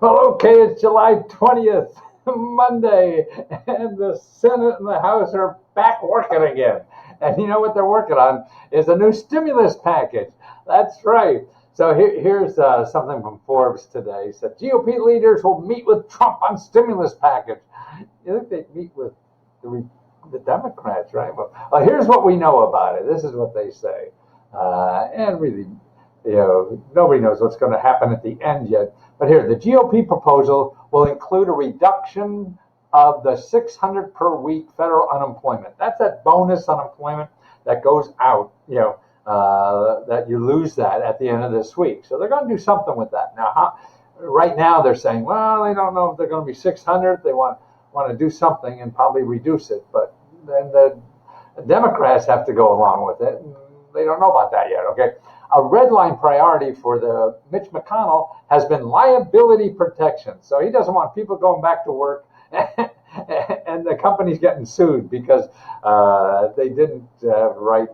Well, okay, it's July 20th, Monday, and the Senate and the House are back working again. And you know what they're working on is a new stimulus package. That's right. So here's something from Forbes today. It said GOP leaders will meet with Trump on stimulus package. You think they meet with the Democrats, right? Well, here's what we know about it. This is what they say. And really, nobody knows what's going to happen at the end yet. But here, the GOP proposal will include a reduction of the 600 per week federal unemployment. That's that bonus unemployment that goes out, that you lose that at the end of this week. So they're going to do something with that. Now, right now they're saying, well, they don't know if they're going to be 600. They want to do something and probably reduce it. But then the Democrats have to go along with it. And they don't know about that yet, okay? A red line priority for the Mitch McConnell has been liability protection. So he doesn't want people going back to work and the company's getting sued because they didn't have right,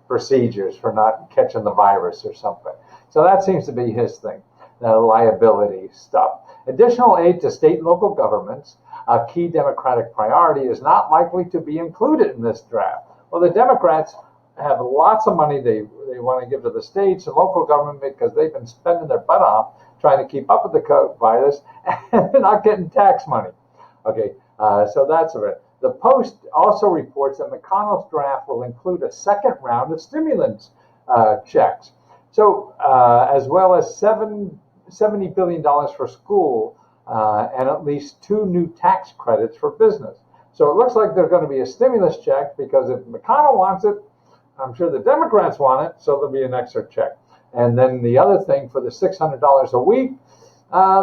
procedures for not catching the virus or something. So that seems to be his thing, the liability stuff. Additional aid to state and local governments, a key Democratic priority, is not likely to be included in this draft. Well, the Democrats have lots of money they want to give to the states and local government because they've been spending their butt off trying to keep up with the COVID virus and they're not getting tax money. Okay, so that's it. The Post also reports that McConnell's draft will include a second round of stimulus checks. So as well as $70 billion for school and at least 2 new tax credits for business. So it looks like there's going to be a stimulus check because if McConnell wants it, I'm sure the Democrats want it, so there'll be an extra check. And then the other thing for the $600 a week,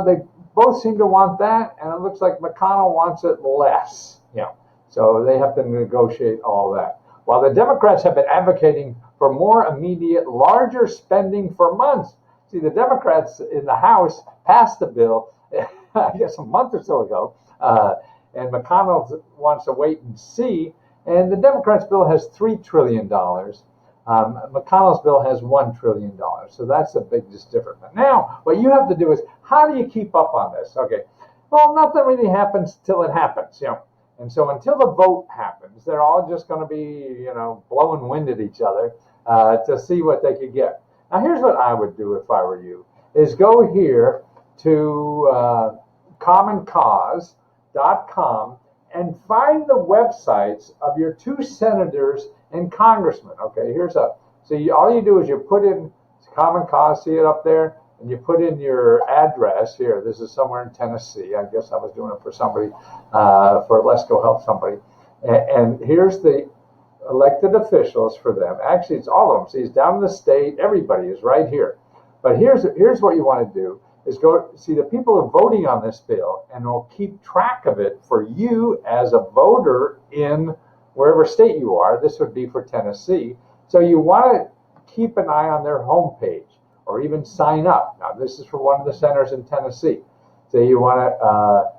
they both seem to want that, and it looks like McConnell wants it less. So they have to negotiate all that. While the Democrats have been advocating for more immediate, larger spending for months. See, the Democrats in the House passed the bill, I guess a month or so ago, and McConnell wants to wait and see. And the Democrats' bill has $3 trillion. McConnell's bill has $1 trillion. So that's a big difference. But now, what you have to do is, how do you keep up on this? Okay, well, nothing really happens till it happens, And so until the vote happens, they're all just going to be, blowing wind at each other to see what they could get. Now, here's what I would do if I were you, is go here to commoncause.com and find the websites of your 2 senators and congressmen. Okay, all you do is you put in Common Cause, see it up there, and you put in your address here. This is somewhere in Tennessee. I guess I was doing it for somebody, for Let's Go Help Somebody. And here's the elected officials for them. Actually, it's all of them. See, it's down in the state. Everybody is right here. But here's what you want to do. Is go see the people are voting on this bill, and they'll keep track of it for you as a voter in wherever state you are. This would be for Tennessee. So you want to keep an eye on their homepage or even sign up. Now, this is for one of the centers in Tennessee. So you want to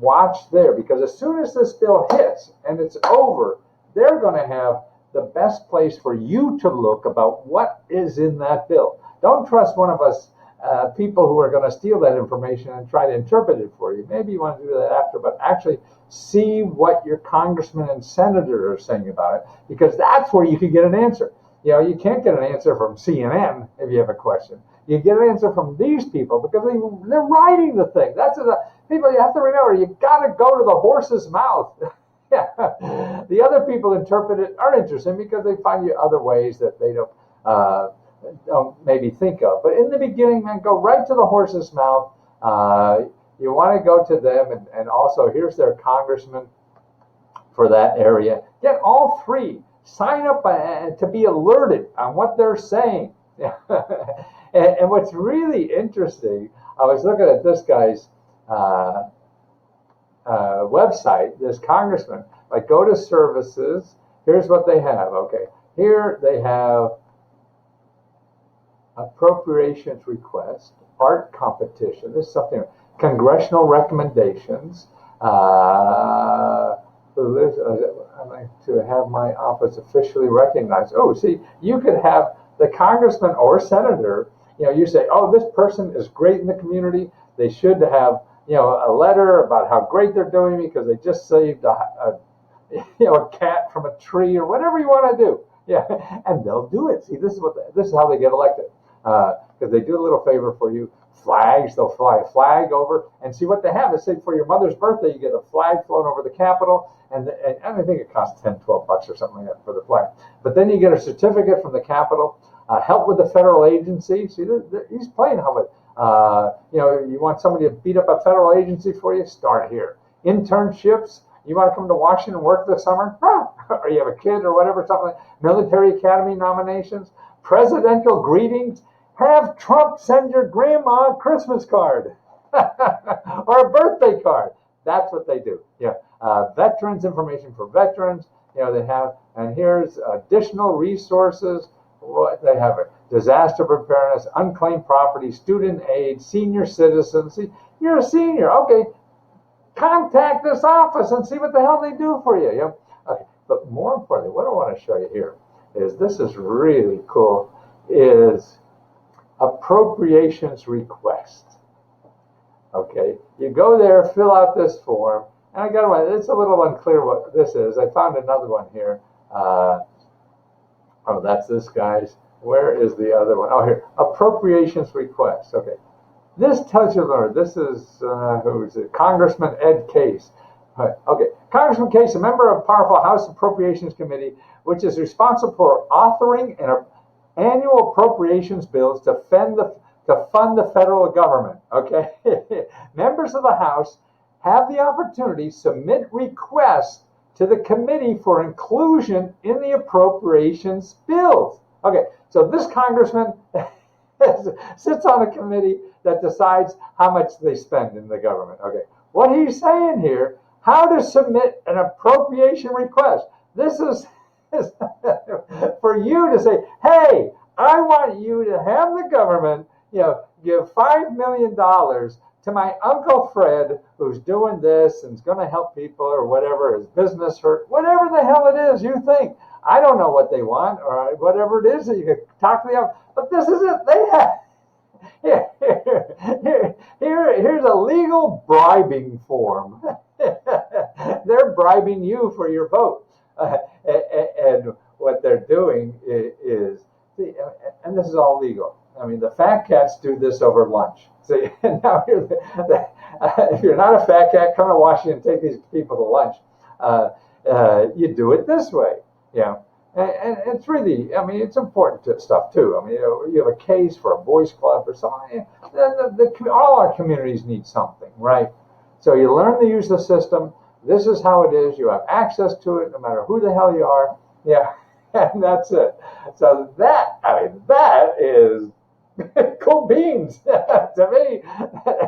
watch there, because as soon as this bill hits and it's over, they're going to have the best place for you to look about what is in that bill. Don't trust one of us people who are going to steal that information and try to interpret it for you. Maybe you want to do that after, but actually see what your congressmen and senators are saying about it, because that's where you can get an answer. You can't get an answer from CNN if you have a question. You get an answer from these people because they're writing the thing. That's the people you have to remember. You got to go to the horse's mouth. Yeah. The other people interpret it are interesting because they find you other ways that they don't maybe think of. But in the beginning, man, go right to the horse's mouth. You want to go to them, and also here's their congressman for that area. Get all 3. Sign up to be alerted on what they're saying. And what's really interesting, I was looking at this guy's website, this congressman. Like, go to services. Here's what they have. Okay, here they have appropriations request, art competition. This is something. Congressional recommendations. I'd like to have my office officially recognized. Oh, see, you could have the congressman or senator You say, oh, this person is great in the community. They should have, a letter about how great they're doing because they just saved a cat from a tree or whatever you want to do. Yeah, and they'll do it. See, this is how they get elected because they do a little favor for you. Flags, they'll fly a flag over, and see what they have is, say, for your mother's birthday, you get a flag flown over the Capitol, and I think it costs $10, $12 or something like that for the flag. But then you get a certificate from the Capitol, help with the federal agency. See, he's playing how it. You want somebody to beat up a federal agency for you? Start here. Internships. You want to come to Washington and work this summer? Or you have a kid or whatever, something like military academy nominations, presidential greetings. Have Trump send your grandma a Christmas card or a birthday card. That's what they do. Yeah. Veterans information for veterans. They have, and here's additional resources. What they have: disaster preparedness, unclaimed property, student aid, senior citizens. See, you're a senior. Okay. Contact this office and see what the hell they do for you. Yeah. Okay. But more importantly, what I want to show you here is, this is really cool, is appropriations request. Okay, you go there, fill out this form, and I got one. It's a little unclear what this is. I found another one here. Oh, that's this guy's. Where is the other one? Oh, here, appropriations request. Okay, this tells you, Lord, this is who's it? Congressman Ed Case. Okay, Congressman Case, a member of powerful House Appropriations Committee, which is responsible for authoring and annual appropriations bills to fund the federal government. Okay, members of the House have the opportunity to submit requests to the committee for inclusion in the appropriations bills. Okay, so this congressman sits on a committee that decides how much they spend in the government. Okay, what he's saying here, how to submit an appropriation request. This is for you to say, hey, I want you to have the government, give $5 million to my Uncle Fred, who's doing this and is going to help people or whatever, his business hurt, whatever the hell it is you think. I don't know what they want or whatever it is that you could talk to them. But this is it. They have. Here's a legal bribing form. They're bribing you for your vote. And what they're doing is, see, and this is all legal. I mean, the fat cats do this over lunch. See, and now if you're not a fat cat, come to Washington and take these people to lunch. You do it this way, And it's really, I mean, it's important stuff too. I mean, you have a case for a boys club or something. All our communities need something, right? So you learn to use the system. This is how it is. You have access to it no matter who the hell you are. Yeah, and that's it. So that is cool beans to me.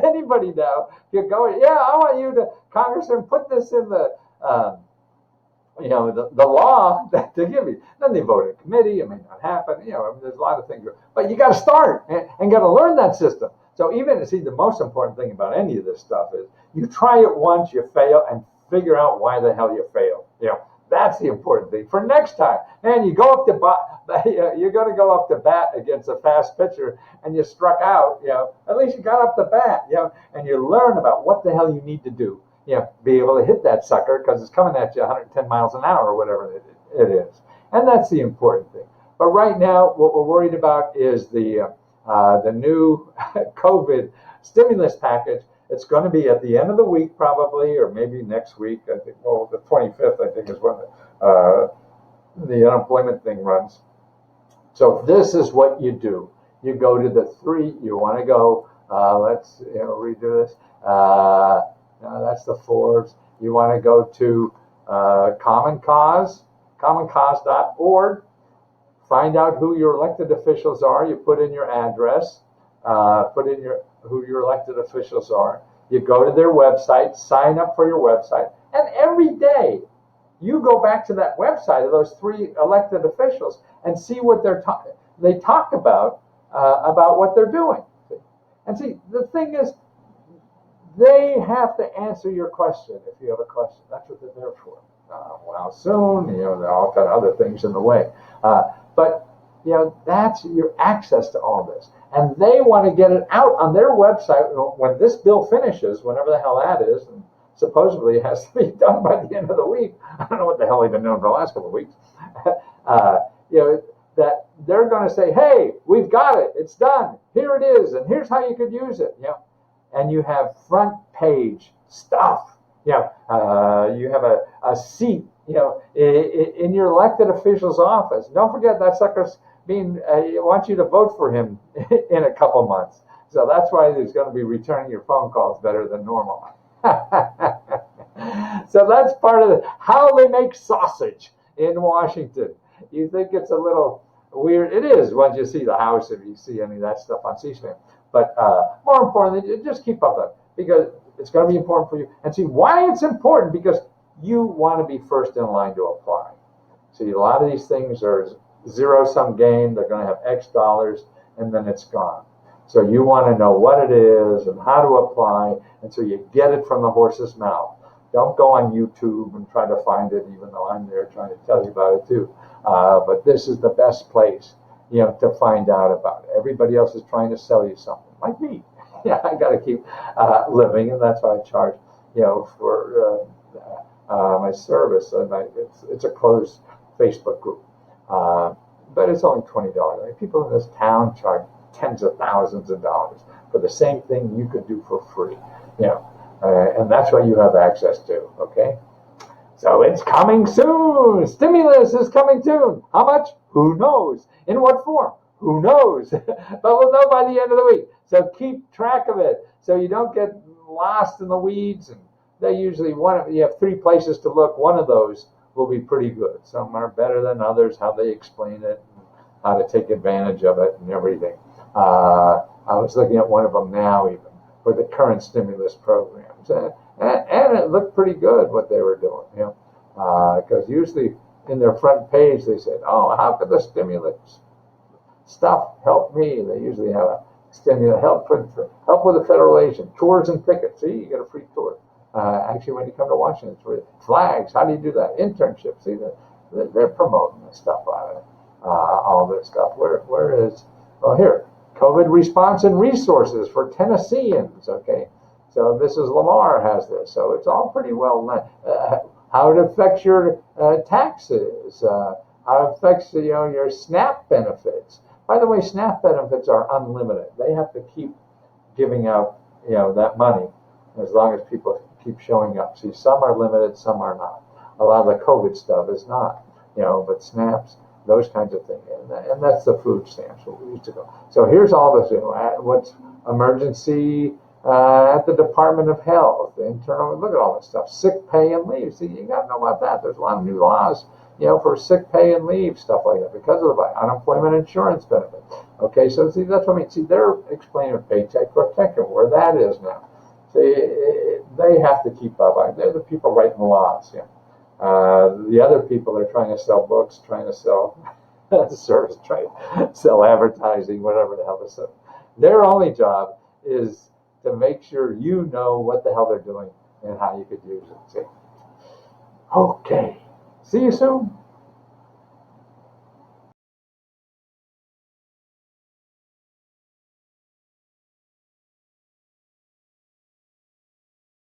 Anybody now, you go, I want you to, Congressman, put this in the law that they give you. Then they vote in committee. It may not happen. There's a lot of things. But you got to start and got to learn that system. So the most important thing about any of this stuff is you try it once, you fail, and figure out why the hell you failed. That's the important thing for next time. And you go up to you're going to go up to bat against a fast pitcher, and you struck out. At least you got up to bat. And you learn about what the hell you need to do. Be able to hit that sucker because it's coming at you 110 miles an hour or whatever it is. And that's the important thing. But right now, what we're worried about is the new COVID stimulus package. It's going to be at the end of the week probably, or maybe next week. I think, the 25th, I think, is when the unemployment thing runs. So this is what you do. You go to the three. You want to go. Let's redo this. That's the Forbes. You want to go to Common Cause, commoncause.org. Find out who your elected officials are. You put in your address, who your elected officials are. You go to their website, sign up for your website, and every day you go back to that website of those three elected officials and see what they talk about what they're doing. And see, the thing is, they have to answer your question if you have a question. That's what they're there for. How soon? There are all kind of other things in the way. But that's your access to all this. and they want to get it out on their website when this bill finishes, whenever the hell that is, and supposedly it has to be done by the end of the week. I don't know what the hell they've been doing for the last couple of weeks. That they're going to say, hey, we've got it. It's done. Here it is. And here's how you could use it. And you have front page stuff. You have a seat, in your elected official's office. Don't forget that sucker's wants you to vote for him in a couple months. So that's why he's going to be returning your phone calls better than normal. So that's part of how they make sausage in Washington. You think it's a little weird. It is once you see the House, if you see any of that stuff on C-SPAN. But more importantly, just keep up with it, because it's going to be important for you. And see why it's important, because you want to be first in line to apply. See, a lot of these things are zero-sum game. They're going to have X dollars, and then it's gone. So you want to know what it is and how to apply, and so you get it from the horse's mouth. Don't go on YouTube and try to find it, even though I'm there trying to tell you about it too. But this is the best place, to find out about it. Everybody else is trying to sell you something, like me. Yeah, I got to keep living, and that's why I charge, for my service. It's a closed Facebook group, but it's only $20. I mean, people in this town charge tens of thousands of dollars for the same thing you could do for free, and that's what you have access to. Okay, so it's coming soon. Stimulus is coming soon. How much? Who knows? In what form? Who knows? But we'll know by the end of the week. So keep track of it, so you don't get lost in the weeds. And they usually you have 3 places to look. One of those will be pretty good. Some are better than others, how they explain it, and how to take advantage of it, and everything. I was looking at one of them now, even for the current stimulus programs, and it looked pretty good what they were doing. Because usually in their front page they said, "Oh, how could the stimulus stuff help me?" They usually have a stimulus help with the federal agent, tours and tickets. See, you get a free tour. Actually, when you come to Washington, it's free. Flags. How do you do that? Internships. See, they're promoting this stuff out of it. All this stuff. Where is? Well, here. COVID response and resources for Tennesseans. Okay, so this is Lamar has this, so it's all pretty well known. How it affects your taxes, how it affects your SNAP benefits. By the way, SNAP benefits are unlimited. They have to keep giving out that money as long as people keep showing up. See, some are limited, some are not. A lot of the COVID stuff is not, but SNAPs, those kinds of things. And that's the food stamps, what we used to go. So here's all this, what's emergency at the Department of Health, internal, look at all this stuff, sick pay and leave. See, you got to know about that. There's a lot of new laws, for sick pay and leave, stuff like that, because of the unemployment insurance benefit. Okay, so see, that's what I mean. See, they're explaining paycheck protection, where that is now. See, they have to keep up. They're the people writing the laws, the other people are trying to sell books, trying to sell service, trying to sell advertising, whatever the hell this is. Their only job is to make sure you know what the hell they're doing and how you could use it. See? Okay. See you soon.